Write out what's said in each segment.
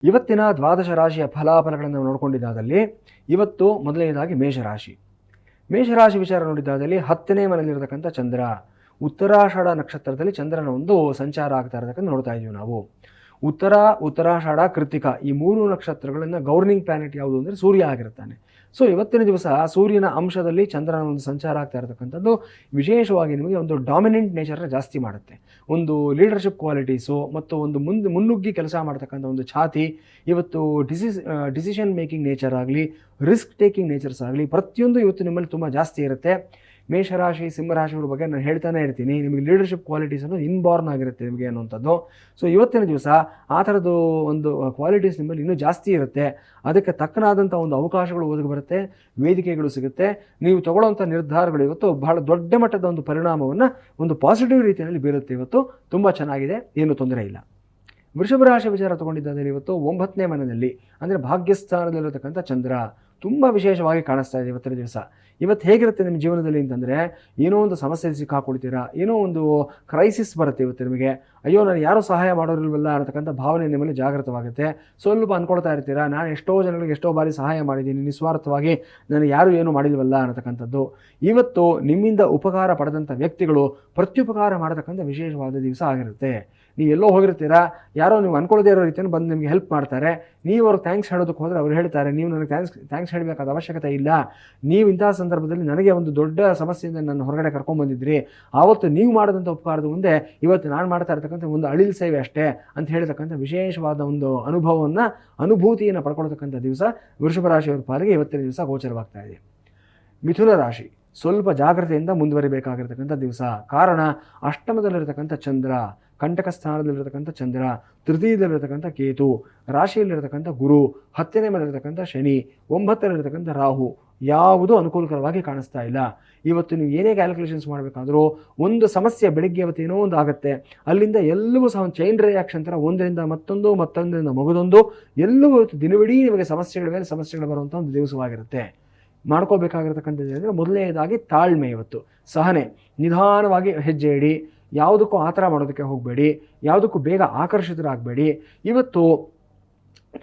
ಇವತ್ತಿನ ದ್ವಾದಶ ರಾಶಿಯ ಫಲಾಫಲಗಳನ್ನು ನೋಡಿಕೊಂಡಿದ್ದಾದಲ್ಲಿ ಇವತ್ತು ಮೊದಲನೇದಾಗಿ ಮೇಷರಾಶಿ. ಮೇಷರಾಶಿ ವಿಚಾರ ನೋಡಿದ್ದಾದಲ್ಲಿ 10ನೇ ಮನೆಯಲ್ಲಿರತಕ್ಕಂಥ ಚಂದ್ರ, ಉತ್ತರಾಷಾಢ ನಕ್ಷತ್ರದಲ್ಲಿ ಚಂದ್ರನ ಒಂದು ಸಂಚಾರ ಆಗ್ತಾ ಇರತಕ್ಕಂಥ ನೋಡ್ತಾ ಇದ್ದೀವಿ ನಾವು. ಉತ್ತರಾಷಾಢ ಕೃತಿಕ ಈ 3 ನಕ್ಷತ್ರಗಳನ್ನ ಗವರ್ನಿಂಗ್ ಪ್ಲಾನೆಟ್ ಯಾವುದು ಅಂದರೆ ಸೂರ್ಯ ಆಗಿರ್ತಾನೆ. ಸೊ ಇವತ್ತಿನ ದಿವಸ ಸೂರ್ಯನ ಅಂಶದಲ್ಲಿ ಚಂದ್ರನ ಒಂದು ಸಂಚಾರ ಆಗ್ತಾ ಇರತಕ್ಕಂಥದ್ದು ವಿಶೇಷವಾಗಿ ನಿಮಗೆ ಒಂದು ಡಾಮಿನೆಂಟ್ ನೇಚರ್ನ ಜಾಸ್ತಿ ಮಾಡುತ್ತೆ. ಒಂದು ಲೀಡರ್ಶಿಪ್ ಕ್ವಾಲಿಟೀಸು ಮತ್ತು ಒಂದು ಮುನ್ನುಗ್ಗಿ ಕೆಲಸ ಮಾಡ್ತಕ್ಕಂಥ ಒಂದು ಛಾತಿ, ಇವತ್ತು ಡಿಸಿಷನ್ ಮೇಕಿಂಗ್ ನೇಚರ್ ಆಗಲಿ, ರಿಸ್ಕ್ ಟೇಕಿಂಗ್ ನೇಚರ್ಸ್ ಆಗಲಿ, ಪ್ರತಿಯೊಂದು ಇವತ್ತು ನಿಮ್ಮಲ್ಲಿ ತುಂಬ ಜಾಸ್ತಿ ಇರುತ್ತೆ. ಮೇಷರಾಶಿ ಸಿಂಹರಾಶಿಗಳ ಬಗ್ಗೆ ನಾನು ಹೇಳ್ತಾನೆ ಇರ್ತೀನಿ, ನಿಮಗೆ ಲೀಡರ್ಶಿಪ್ ಕ್ವಾಲಿಟೀಸ್ ಅನ್ನೋದು ಇನ್ಬಾರ್ನ್ ಆಗಿರುತ್ತೆ ನಿಮಗೆ ಅನ್ನುವಂಥದ್ದು. ಸೊ ಇವತ್ತಿನ ದಿವಸ ಆ ಥರದ್ದು ಒಂದು ಕ್ವಾಲಿಟೀಸ್ ನಿಮ್ಮಲ್ಲಿ ಇನ್ನೂ ಜಾಸ್ತಿ ಇರುತ್ತೆ. ಅದಕ್ಕೆ ತಕ್ಕನಾದಂಥ ಒಂದು ಅವಕಾಶಗಳು ಒದಗಿ ಬರುತ್ತೆ, ವೇದಿಕೆಗಳು ಸಿಗುತ್ತೆ. ನೀವು ತಗೊಳ್ಳೋವಂಥ ನಿರ್ಧಾರಗಳು ಇವತ್ತು ಬಹಳ ದೊಡ್ಡ ಮಟ್ಟದ ಒಂದು ಪರಿಣಾಮವನ್ನು ಒಂದು ಪಾಸಿಟಿವ್ ರೀತಿಯಲ್ಲಿ ಬೀರುತ್ತೆ. ಇವತ್ತು ತುಂಬ ಚೆನ್ನಾಗಿದೆ, ಏನೂ ತೊಂದರೆ ಇಲ್ಲ. ವೃಷಭ ರಾಶಿ ವಿಚಾರ ತಗೊಂಡಿದ್ದಾದರೆ ಇವತ್ತು 9ನೇ ಮನೆಯಲ್ಲಿ ಅಂದರೆ ಭಾಗ್ಯಸ್ಥಾನದಲ್ಲಿರತಕ್ಕಂಥ ಚಂದ್ರ ತುಂಬ ವಿಶೇಷವಾಗಿ ಕಾಣಿಸ್ತಾ ಇದೆ ಇವತ್ತಿನ ದಿವಸ. ಇವತ್ತು ಹೇಗಿರುತ್ತೆ ನಿಮ್ಮ ಜೀವನದಲ್ಲಿ ಅಂತಂದರೆ, ಏನೋ ಒಂದು ಸಮಸ್ಯೆ ಸಿಕ್ಕಾಕೊಳ್ತೀರಾ, ಏನೋ ಒಂದು ಕ್ರೈಸಿಸ್ ಬರುತ್ತೆ ಇವತ್ತು ನಿಮಗೆ. ಅಯ್ಯೋ ನಾನು ಯಾರೂ ಸಹಾಯ ಮಾಡೋರಿಲ್ವಲ್ಲ ಅನ್ನತಕ್ಕಂಥ ಭಾವನೆ ನಿಮ್ಮಲ್ಲಿ ಜಾಗೃತವಾಗುತ್ತೆ. ಸ್ವಲ್ಪ ಅಂದ್ಕೊಳ್ತಾ ಇರ್ತೀರಾ, ನಾನು ಎಷ್ಟೋ ಜನಗಳಿಗೆ ಎಷ್ಟೋ ಬಾರಿ ಸಹಾಯ ಮಾಡಿದ್ದೀನಿ, ನಿಸ್ವಾರ್ಥವಾಗಿ ನನಗೆ ಯಾರೂ ಏನೂ ಮಾಡಿಲ್ವಲ್ಲ ಅನ್ನತಕ್ಕಂಥದ್ದು. ಇವತ್ತು ನಿಮ್ಮಿಂದ ಉಪಕಾರ ಪಡೆದಂಥ ವ್ಯಕ್ತಿಗಳು ಪ್ರತ್ಯುಪಕಾರ ಮಾಡತಕ್ಕಂಥ ವಿಶೇಷವಾದ ದಿವಸ ಆಗಿರುತ್ತೆ. ನೀವು ಎಲ್ಲೋ ಹೋಗಿರ್ತೀರಾ, ಯಾರೋ ನೀವು ಅನ್ಕೊಳ್ಳದೇ ಇರೋ ರೀತಿಯನ್ನು ಬಂದು ನಿಮಗೆ ಹೆಲ್ಪ್ ಮಾಡ್ತಾರೆ. ನೀವು ಅವ್ರಿಗೆ ಥ್ಯಾಂಕ್ಸ್ ಹೇಳೋದಕ್ಕೆ ಹೋದರೆ ಅವ್ರು ಹೇಳ್ತಾರೆ, ನೀವು ನನಗೆ ಥ್ಯಾಂಕ್ಸ್ ಹೇಳಬೇಕಾದ ಅವಶ್ಯಕತೆ ಇಲ್ಲ, ನೀವು ಇಂತಹ ಸಂದರ್ಭದಲ್ಲಿ ನನಗೆ ಒಂದು ದೊಡ್ಡ ಸಮಸ್ಯೆಯಿಂದ ನನ್ನ ಹೊರಗಡೆ ಕರ್ಕೊಂಡ್ಬಂದಿದ್ರಿ, ಆವತ್ತು ನೀವು ಮಾಡಿದಂಥ ಉಪಕಾರದ ಮುಂದೆ ಇವತ್ತು ನಾನು ಮಾಡ್ತಾ ಇರ್ತಕ್ಕಂಥ ಒಂದು ಅಳಿಲ್ ಸೇವೆ ಅಷ್ಟೇ ಅಂತ ಹೇಳ್ತಕ್ಕಂಥ ವಿಶೇಷವಾದ ಒಂದು ಅನುಭೂತಿಯನ್ನು ಪಡ್ಕೊಳ್ತಕ್ಕಂಥ ದಿವಸ ವೃಷಭ ರಾಶಿಯವರ ಪಾಲಿಗೆ ಇವತ್ತಿನ ದಿವಸ ಗೋಚರವಾಗ್ತಾ ಇದೆ. ಮಿಥುನ ರಾಶಿ ಸ್ವಲ್ಪ ಜಾಗ್ರತೆಯಿಂದ ಮುಂದುವರಿಬೇಕಾಗಿರ್ತಕ್ಕಂಥ ದಿವಸ. ಕಾರಣ, ಅಷ್ಟಮದಲ್ಲಿರತಕ್ಕಂಥ ಚಂದ್ರ, ಕಂಟಕ ಸ್ಥಾನದಲ್ಲಿರತಕ್ಕಂಥ ಚಂದ್ರ, ತೃತೀಯದಲ್ಲಿರತಕ್ಕಂಥ ಕೇತು, ರಾಶಿಯಲ್ಲಿರತಕ್ಕಂಥ ಗುರು, 10ನೇ ಮನೆಯಲ್ಲಿರತಕ್ಕಂಥ ಶನಿ, 9ರಲ್ಲಿರತಕ್ಕಂಥ ರಾಹು ಯಾವುದೂ ಅನುಕೂಲಕರವಾಗಿ ಕಾಣಿಸ್ತಾ ಇಲ್ಲ. ಇವತ್ತು ನೀವು ಏನೇ ಕ್ಯಾಲ್ಕುಲೇಷನ್ಸ್ ಮಾಡಬೇಕಾದ್ರೂ ಒಂದು ಸಮಸ್ಯೆ ಬೆಳಿಗ್ಗೆ ಇವತ್ತು ಏನೋ ಒಂದು ಆಗುತ್ತೆ, ಅಲ್ಲಿಂದ ಎಲ್ಲವೂ ಸಹ ಒಂದು ಚೈನ್ ರಿಯಾಕ್ಷನ್ ಥರ ಒಂದರಿಂದ ಮತ್ತೊಂದರಿಂದ ಮಗದೊಂದು ಎಲ್ಲವೂ ಇವತ್ತು ದಿನವಿಡೀ ನಿಮಗೆ ಸಮಸ್ಯೆಗಳ ಮೇಲೆ ಸಮಸ್ಯೆಗಳು ಬರುವಂಥ ಒಂದು ದಿವಸವಾಗಿರುತ್ತೆ. ಮಾಡ್ಕೋಬೇಕಾಗಿರ್ತಕ್ಕಂಥದ್ದು ಅಂದರೆ ಮೊದಲನೇದಾಗಿ ತಾಳ್ಮೆ, ಇವತ್ತು ಸಹನೆ, ನಿಧಾನವಾಗಿ ಹೆಜ್ಜೆ ಇಡಿ, ಯಾವುದಕ್ಕೂ ಆ ಥರ ಮಾಡೋದಕ್ಕೆ ಹೋಗಬೇಡಿ, ಯಾವುದಕ್ಕೂ ಬೇಗ ಆಕರ್ಷಿತರಾಗಬೇಡಿ. ಇವತ್ತು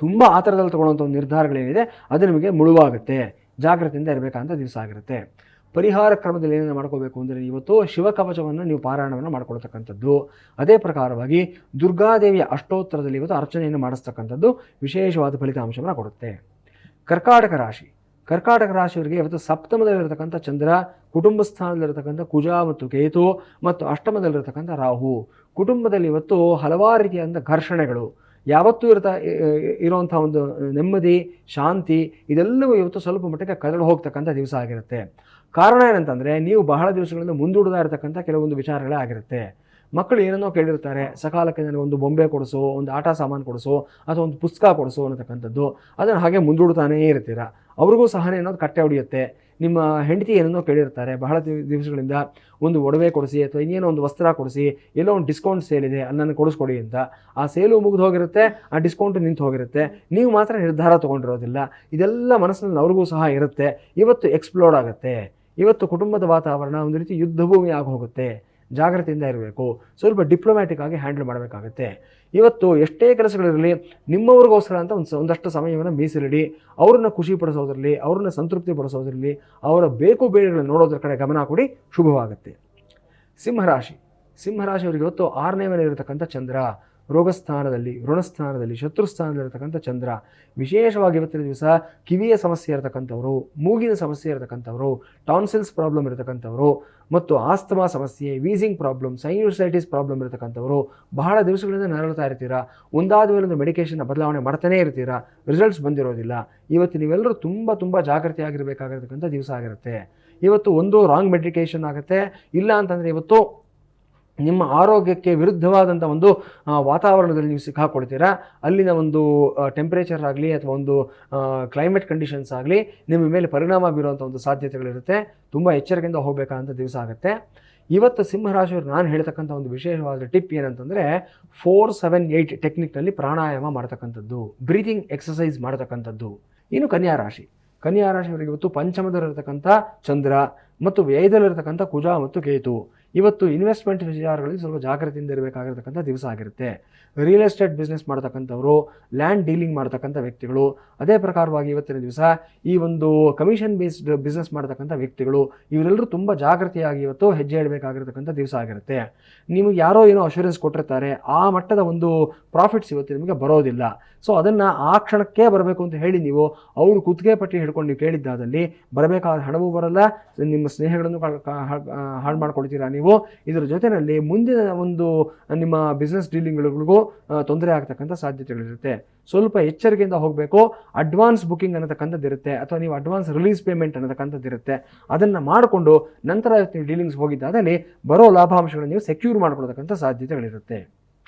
ತುಂಬ ಆ ಥರದಲ್ಲಿ ತೊಗೊಳ್ಳೋಂಥ ಒಂದು ನಿರ್ಧಾರಗಳೇನಿದೆ ಅದು ನಿಮಗೆ ಮುಳುವಾಗುತ್ತೆ. ಜಾಗ್ರತೆಯಿಂದ ಇರಬೇಕಂತ ದಿವಸ ಆಗಿರುತ್ತೆ. ಪರಿಹಾರ ಕ್ರಮದಲ್ಲಿ ಏನೇನು ಮಾಡ್ಕೋಬೇಕು ಅಂದರೆ, ಇವತ್ತು ಶಿವಕವಚವನ್ನು ನೀವು ಪಾರಾಯಣವನ್ನು ಮಾಡ್ಕೊಳ್ತಕ್ಕಂಥದ್ದು, ಅದೇ ಪ್ರಕಾರವಾಗಿ ದುರ್ಗಾದೇವಿಯ ಅಷ್ಟೋತ್ತರದಲ್ಲಿ ಇವತ್ತು ಅರ್ಚನೆಯನ್ನು ಮಾಡಿಸ್ತಕ್ಕಂಥದ್ದು ವಿಶೇಷವಾದ ಫಲಿತಾಂಶವನ್ನು ಕೊಡುತ್ತೆ. ಕರ್ಕಾಟಕ ರಾಶಿಯವರಿಗೆ ಇವತ್ತು 7ಮದಲ್ಲಿರತಕ್ಕಂಥ ಚಂದ್ರ, ಕುಟುಂಬ ಸ್ಥಾನದಲ್ಲಿರತಕ್ಕಂಥ ಕುಜ ಮತ್ತು ಕೇತು ಮತ್ತು ಅಷ್ಟಮದಲ್ಲಿರತಕ್ಕಂಥ ರಾಹು. ಕುಟುಂಬದಲ್ಲಿ ಇವತ್ತು ಹಲವಾರು ರೀತಿಯಾದಂಥ ಘರ್ಷಣೆಗಳು, ಯಾವತ್ತೂ ಇರುವಂಥ ಒಂದು ನೆಮ್ಮದಿ, ಶಾಂತಿ ಇದೆಲ್ಲವೂ ಇವತ್ತು ಸ್ವಲ್ಪ ಮಟ್ಟಿಗೆ ಕದಳು ಹೋಗ್ತಕ್ಕಂಥ ದಿವಸ ಆಗಿರುತ್ತೆ. ಕಾರಣ ಏನಂತಂದರೆ, ನೀವು ಬಹಳ ದಿವಸಗಳಿಂದ ಮುಂದೂಡ್ತಾ ಇರತಕ್ಕಂಥ ಕೆಲವೊಂದು ವಿಚಾರಗಳೇ ಆಗಿರುತ್ತೆ. ಮಕ್ಕಳು ಏನನ್ನೋ ಕೇಳಿರ್ತಾರೆ, ಸಕಾಲಕ್ಕೆ ನನಗೆ ಒಂದು ಬೊಂಬೆ ಕೊಡಿಸು, ಒಂದು ಆಟ ಸಾಮಾನು ಕೊಡಿಸು, ಅಥವಾ ಒಂದು ಪುಸ್ತಕ ಕೊಡಿಸು ಅನ್ನತಕ್ಕಂಥದ್ದು, ಅದನ್ನು ಹಾಗೆ ಮುಂದೂಡ್ತಾನೇ ಇರ್ತೀರ. ಅವ್ರಿಗೂ ಸಹನೆ ಅನ್ನೋದು ಕಟ್ಟೆ ಹೊಡೆಯುತ್ತೆ. ನಿಮ್ಮ ಹೆಂಡತಿ ಏನನ್ನೋ ಕೇಳಿರ್ತಾರೆ ಬಹಳ ದಿವಸಗಳಿಂದ, ಒಂದು ಒಡವೆ ಕೊಡಿಸಿ ಅಥವಾ ಇನ್ನೇನೋ ಒಂದು ವಸ್ತ್ರ ಕೊಡಿಸಿ, ಎಲ್ಲೋ ಒಂದು ಡಿಸ್ಕೌಂಟ್ ಸೇಲ್ ಇದೆ ಅಲ್ಲಿ ನನಗೆ ಕೊಡಿಸ್ಕೊಡಿ ಅಂತ. ಆ ಸೇಲು ಮುಗಿದು ಹೋಗಿರುತ್ತೆ, ಆ ಡಿಸ್ಕೌಂಟು ನಿಂತು ಹೋಗಿರುತ್ತೆ, ನೀವು ಮಾತ್ರ ನಿರ್ಧಾರ ತೊಗೊಂಡಿರೋದಿಲ್ಲ. ಇದೆಲ್ಲ ಮನಸ್ಸಿನಲ್ಲಿ ಅವ್ರಿಗೂ ಸಹ ಇರುತ್ತೆ. ಇವತ್ತು ಎಕ್ಸ್ಪ್ಲೋರ್ಡ್ ಆಗುತ್ತೆ. ಇವತ್ತು ಕುಟುಂಬದ ವಾತಾವರಣ ಒಂದು ರೀತಿ ಯುದ್ಧಭೂಮಿ ಆಗಿ ಹೋಗುತ್ತೆ. ಜಾಗ್ರತೆಯಿಂದ ಇರಬೇಕು, ಸ್ವಲ್ಪ ಡಿಪ್ಲೊಮ್ಯಾಟಿಕ್ ಆಗಿ ಹ್ಯಾಂಡಲ್ ಮಾಡಬೇಕಾಗುತ್ತೆ. ಇವತ್ತು ಎಷ್ಟೇ ಕೆಲಸಗಳಿರಲಿ ನಿಮ್ಮವ್ರಿಗೋಸ್ಕರ ಅಂತ ಒಂದಷ್ಟು ಸಮಯವನ್ನು ಮೀಸಲಿಡಿ. ಅವ್ರನ್ನ ಖುಷಿ ಪಡಿಸೋದ್ರಲ್ಲಿ, ಅವ್ರನ್ನ ಸಂತೃಪ್ತಿ ಪಡಿಸೋದ್ರಲ್ಲಿ, ಅವರ ಬೇಕು ಬೇಡಗಳನ್ನು ನೋಡೋದ್ರ ಕಡೆ ಗಮನ ಕೊಡಿ, ಶುಭವಾಗುತ್ತೆ. ಸಿಂಹರಾಶಿಯವರಿಗೆ ಇವತ್ತು 6ನೇ ಮನೆಯಲ್ಲಿರತಕ್ಕಂಥ ಚಂದ್ರ, ರೋಗಸ್ಥಾನದಲ್ಲಿ, ಋಣಸ್ಥಾನದಲ್ಲಿ, ಶತ್ರುಸ್ಥಾನದಲ್ಲಿರತಕ್ಕಂಥ ಚಂದ್ರ. ವಿಶೇಷವಾಗಿ ಇವತ್ತಿನ ದಿವಸ ಕಿವಿಯ ಸಮಸ್ಯೆ ಇರತಕ್ಕಂಥವರು, ಮೂಗಿನ ಸಮಸ್ಯೆ ಇರತಕ್ಕಂಥವರು, ಟಾನ್ಸಿಲ್ಸ್ ಪ್ರಾಬ್ಲಮ್ ಇರತಕ್ಕಂಥವರು ಮತ್ತು ಆಸ್ತಮಾ ಸಮಸ್ಯೆ, ವೀಸಿಂಗ್ ಪ್ರಾಬ್ಲಮ್, ಸೈನುಸೈಟಿಸ್ ಪ್ರಾಬ್ಲಮ್ ಇರತಕ್ಕಂಥವರು ಬಹಳ ದಿವಸಗಳಿಂದ ನರಳ್ತಾ ಇರ್ತೀರಾ. ಒಂದಾದ ಮೇಲೆ ಒಂದು ಮೆಡಿಕೇಷನ್ನ ಬದಲಾವಣೆ ಮಾಡ್ತಾನೇ ಇರ್ತೀರಾ, ರಿಸಲ್ಟ್ಸ್ ಬಂದಿರೋದಿಲ್ಲ. ಇವತ್ತು ನೀವೆಲ್ಲರೂ ತುಂಬ ಜಾಗೃತಿಯಾಗಿರಬೇಕಾಗಿರ್ತಕ್ಕಂಥ ದಿವಸ ಆಗಿರುತ್ತೆ. ಇವತ್ತು ಒಂದು ರಾಂಗ್ ಮೆಡಿಕೇಷನ್ ಆಗುತ್ತೆ, ಇಲ್ಲ ಅಂತಂದರೆ ಇವತ್ತು ನಿಮ್ಮ ಆರೋಗ್ಯಕ್ಕೆ ವಿರುದ್ಧವಾದಂಥ ಒಂದು ವಾತಾವರಣದಲ್ಲಿ ನೀವು ಸಿಕ್ಕಾಕೊಳ್ತೀರಾ. ಅಲ್ಲಿನ ಒಂದು ಟೆಂಪ್ರೇಚರ್ ಆಗಲಿ ಅಥವಾ ಒಂದು ಕ್ಲೈಮೇಟ್ ಕಂಡೀಷನ್ಸ್ ಆಗಲಿ ನಿಮ್ಮ ಮೇಲೆ ಪರಿಣಾಮ ಬೀರುವಂಥ ಒಂದು ಸಾಧ್ಯತೆಗಳಿರುತ್ತೆ. ತುಂಬ ಎಚ್ಚರಿಕೆಯಿಂದ ಹೋಗಬೇಕಾದಂಥ ದಿವಸ ಆಗುತ್ತೆ. ಇವತ್ತು ಸಿಂಹರಾಶಿಯವರು ನಾನು ಹೇಳ್ತಕ್ಕಂಥ ಒಂದು ವಿಶೇಷವಾದ ಟಿಪ್ ಏನಂತಂದರೆ, 4-7-8 ಟೆಕ್ನಿಕ್ನಲ್ಲಿ ಪ್ರಾಣಾಯಾಮ ಮಾಡ್ತಕ್ಕಂಥದ್ದು, ಬ್ರೀತಿಂಗ್ ಎಕ್ಸಸೈಸ್ ಮಾಡ್ತಕ್ಕಂಥದ್ದು. ಇನ್ನು ಕನ್ಯಾ ರಾಶಿಯವರಿಗೆ ಇವತ್ತು 5ಮದಲ್ಲಿರತಕ್ಕಂಥ ಚಂದ್ರ ಮತ್ತು ವ್ಯಯದಲ್ಲಿರತಕ್ಕಂಥ ಕುಜ ಮತ್ತು ಕೇತು ಇವತ್ತು ಇನ್ವೆಸ್ಟ್ಮೆಂಟ್ ವಿಚಾರಗಳಲ್ಲಿ ಸ್ವಲ್ಪ ಜಾಗೃತಿಯಿಂದ ಇರಬೇಕಾಗಿರ್ತಕ್ಕಂಥ ದಿವಸ ಆಗಿರುತ್ತೆ. ರಿಯಲ್ ಎಸ್ಟೇಟ್ ಬಿಸ್ನೆಸ್ ಮಾಡ್ತಕ್ಕಂಥವ್ರು, ಲ್ಯಾಂಡ್ ಡೀಲಿಂಗ್ ಮಾಡ್ತಕ್ಕಂಥ ವ್ಯಕ್ತಿಗಳು, ಅದೇ ಪ್ರಕಾರವಾಗಿ ಇವತ್ತಿನ ದಿವಸ ಈ ಒಂದು ಕಮಿಷನ್ ಬೇಸ್ಡ್ ಬಿಸ್ನೆಸ್ ಮಾಡ್ತಕ್ಕಂಥ ವ್ಯಕ್ತಿಗಳು, ಇವರೆಲ್ಲರೂ ತುಂಬ ಜಾಗೃತಿಯಾಗಿ ಇವತ್ತು ಹೆಜ್ಜೆ ಇಡಬೇಕಾಗಿರ್ತಕ್ಕಂಥ ದಿವಸ ಆಗಿರುತ್ತೆ. ನಿಮಗೆ ಯಾರೋ ಏನೋ ಅಶ್ಯೂರೆನ್ಸ್ ಕೊಟ್ಟಿರ್ತಾರೆ, ಆ ಮಟ್ಟದ ಒಂದು ಪ್ರಾಫಿಟ್ಸ್ ಇವತ್ತು ನಿಮಗೆ ಬರೋದಿಲ್ಲ. ಸೊ ಅದನ್ನು ಆ ಕ್ಷಣಕ್ಕೆ ಬರಬೇಕು ಅಂತ ಹೇಳಿ ನೀವು ಅವರು ಕುತ್ತಿಗೆ ಪಟ್ಟಿ ಹಿಡ್ಕೊಂಡು ನೀವು ಕೇಳಿದ್ದಾದಲ್ಲಿ ಬರಬೇಕಾದ ಹಣವೂ ಬರಲ್ಲ, ನಿಮ್ಮ ಸ್ನೇಹಗಳನ್ನು ಹಾಳು ಮಾಡ್ಕೊಳ್ತೀರಾ ನೀವು. ಇದರ ಜೊತೆಯಲ್ಲಿ ಮುಂದಿನ ಒಂದು ನಿಮ್ಮ ಬಿಸ್ನೆಸ್ ಡೀಲಿಂಗ್ಗಳಿಗೂ ತೊಂದರೆ ಆಗ್ತಕ್ಕಂಥ ಸಾಧ್ಯತೆಗಳಿರುತ್ತೆ. ಸ್ವಲ್ಪ ಎಚ್ಚರಿಕೆಯಿಂದ ಹೋಗಬೇಕು. ಅಡ್ವಾನ್ಸ್ ಬುಕಿಂಗ್ ಅನ್ನತಕ್ಕಂಥದ್ದು ಇರುತ್ತೆ, ಅಥವಾ ನೀವು ಅಡ್ವಾನ್ಸ್ ರಿಲೀಸ್ ಪೇಮೆಂಟ್ ಅನ್ನತಕ್ಕಂಥದ್ದು ಇರುತ್ತೆ. ಅದನ್ನು ಮಾಡಿಕೊಂಡು ನಂತರ ನೀವು ಡೀಲಿಂಗ್ಸ್ ಹೋಗಿದ್ದಾದಲ್ಲಿ ಬರೋ ಲಾಭಾಂಶಗಳನ್ನು ನೀವು ಸೆಕ್ಯೂರ್ ಮಾಡ್ಕೊಳ್ತಕ್ಕಂಥ ಸಾಧ್ಯತೆಗಳಿರುತ್ತೆ.